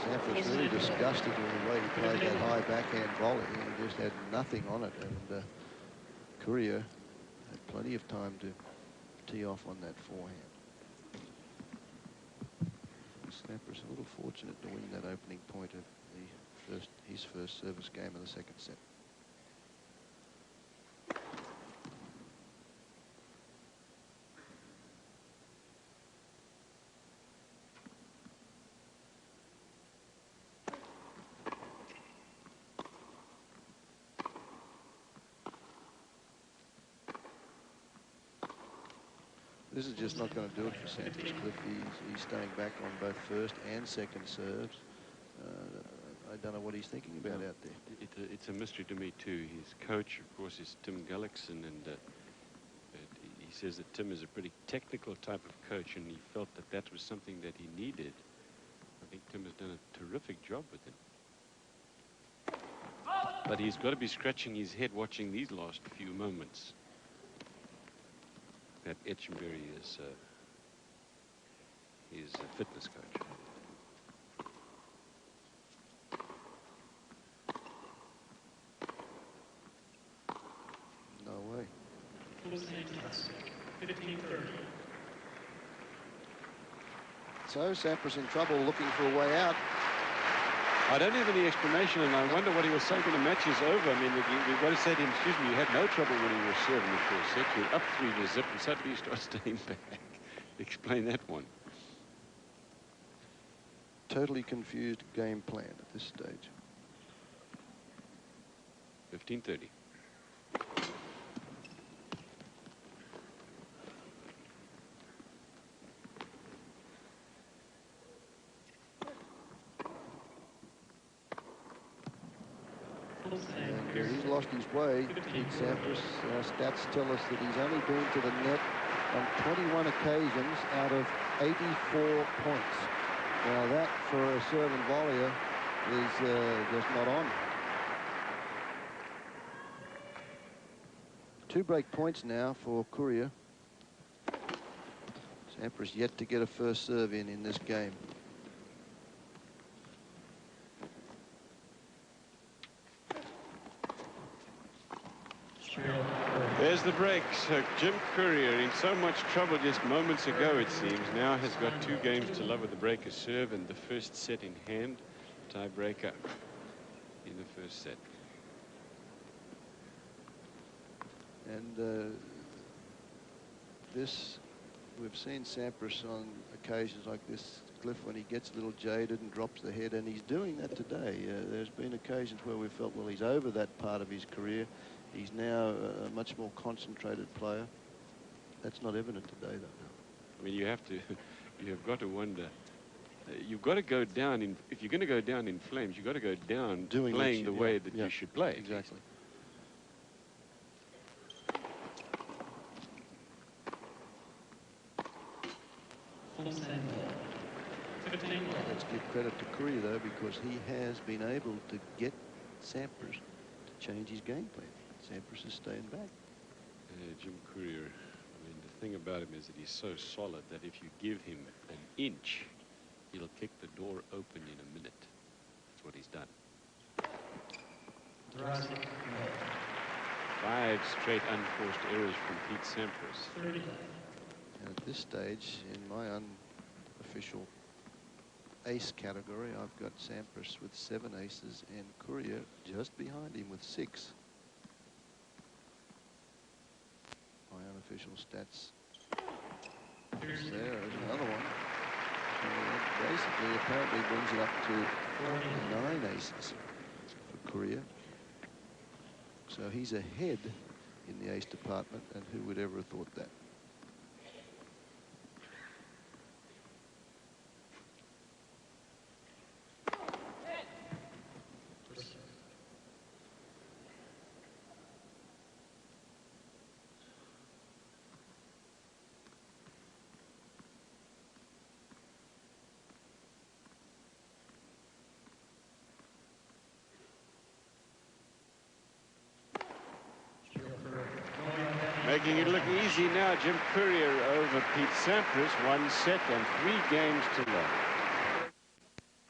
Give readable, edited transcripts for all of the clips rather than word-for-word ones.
Sampras really disgusted with the way he played that high backhand volley. He just had nothing on it, and Courier had plenty of time to tee off on that forehand. Sampras a little fortunate to win that opening point of his first service game of the second set. This is just not going to do it for Sampras, Cliff. He's staying back on both first and second serves. I don't know what he's thinking about out there. It's a mystery to me too. His coach, of course, is Tim Gullickson, and he says that Tim is a pretty technical type of coach, and he felt that that was something that he needed. I think Tim has done a terrific job with him. But he's got to be scratching his head watching these last few moments. That Etchenberry is a fitness coach. No way. 15:30. So Sampras in trouble, looking for a way out. I don't have any explanation, and I wonder what he was saying when the match is over. I mean, we've got to say to him, excuse me, you had no trouble when you were serving the first set. You're up 3-0, and suddenly you start staying back. Explain that one. Totally confused game plan at this stage. 15:30. And he's lost his way. Pete Sampras, stats tell us that he's only been to the net on 21 occasions out of 84 points. Now that, for a serve and volleyer, is just not on. 2 break points now for Courier. Sampras yet to get a first serve in this game. There's the break. So Jim Courier, in so much trouble just moments ago, it seems, now has got 2 games to love with the breaker serve and the first set in hand. Tiebreaker in the first set. And we've seen Sampras on occasions like this, Cliff, when he gets a little jaded and drops the head, and he's doing that today. There's been occasions where we felt, well, he's over that part of his career. He's now a much more concentrated player. That's not evident today, though. I mean, you have got to wonder. You've got to go down in. If you're going to go down in flames, you've got to go down playing the way that you should play. Exactly. Let's give credit to Courier, though, because he has been able to get Sampras to change his game plan. Sampras is staying back. Jim Courier, I mean, the thing about him is that he's so solid that if you give him an inch, he'll kick the door open in a minute. That's what he's done. 5 straight unforced errors from Pete Sampras. And at this stage, in my unofficial ace category, I've got Sampras with 7 aces and Courier just behind him with 6. My unofficial stats. There's another one. So that basically apparently brings it up to 9 aces for Courier. So he's ahead in the ace department, and who would ever have thought that? Making it look easy now, Jim Courier over Pete Sampras. 1 set and 3 games to love.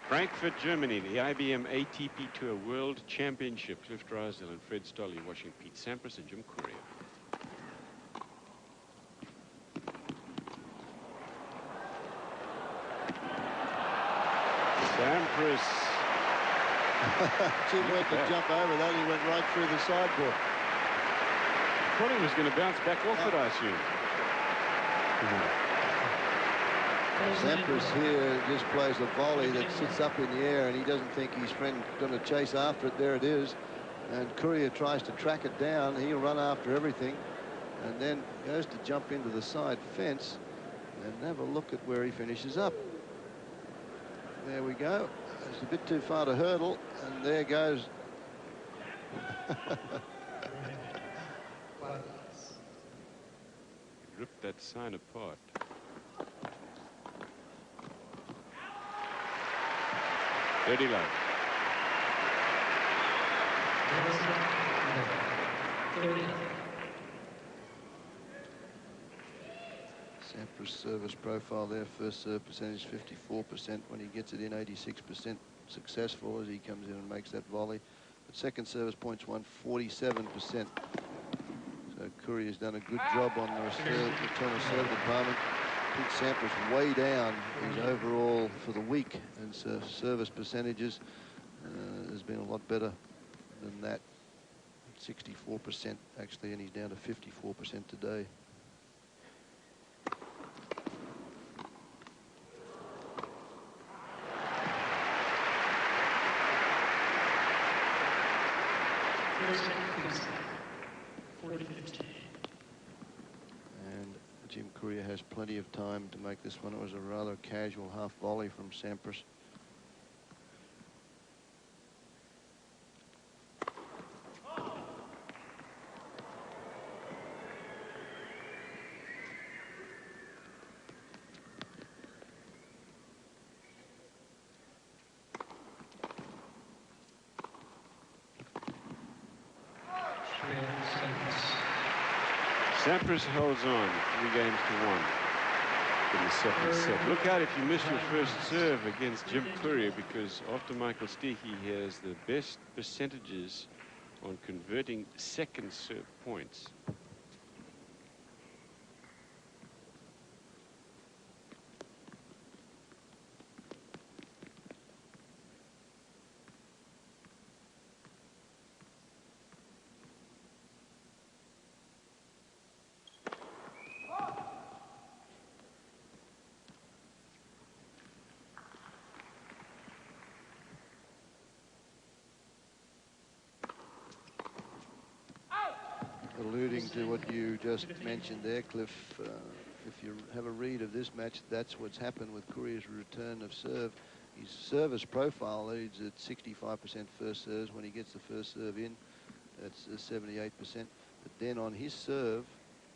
Frankfurt, Germany, the IBM ATP Tour World Championship. Cliff Drysdale and Fred Stolle watching Pete Sampras and Jim Courier. Sampras. Jim went to jump over that. He went right through the sideboard. I thought he was going to bounce back off it, I assume. Sampras here just plays a volley that sits up in the air, and he doesn't think his friend going to chase after it. There it is. And Courier tries to track it down. He'll run after everything and then goes to jump into the side fence and have a look at where he finishes up. There we go. It's a bit too far to hurdle, and there goes. Ripped that sign apart. Dirty love. Sampras service profile there. First serve percentage 54%. When he gets it in, 86% successful as he comes in and makes that volley. But second service points won 47%. So Courier's done a good job on the return of serve department. Pete Sampras way down his overall for the week, and service percentages has been a lot better than that. 64% actually, and he's down to 54% today. And Jim Courier has plenty of time to make this one. It was a rather casual half volley from Sampras. Sampras holds on 3 games to 1 in the second set. Look out if you miss your first serve against Jim Courier, because after Michael Stich, he has the best percentages on converting second serve points. Alluding to what you just mentioned there, Cliff, if you have a read of this match, that's what's happened with Courier's return of serve. His service profile leads at 65% first serves. When he gets the first serve in, that's 78%. But then on his serve,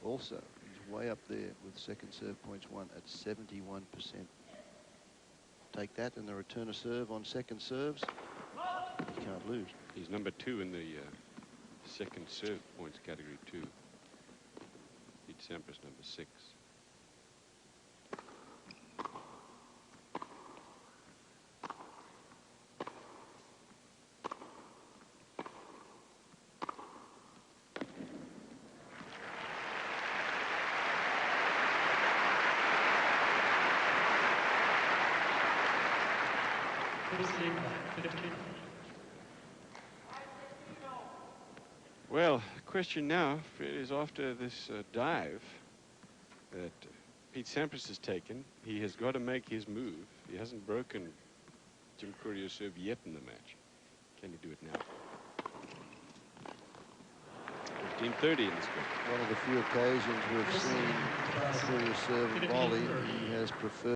also, he's way up there with second serve points won at 71%. Take that, and the return of serve on second serves, he can't lose. He's number 2 in the second serve points category too. Pete Sampras number 6. Well, the question now is, after this dive that Pete Sampras has taken, he has got to make his move. He hasn't broken Jim Courier's serve yet in the match. Can he do it now? 15:30 in this game. One of the few occasions we've seen Courier serve and volley, he has preferred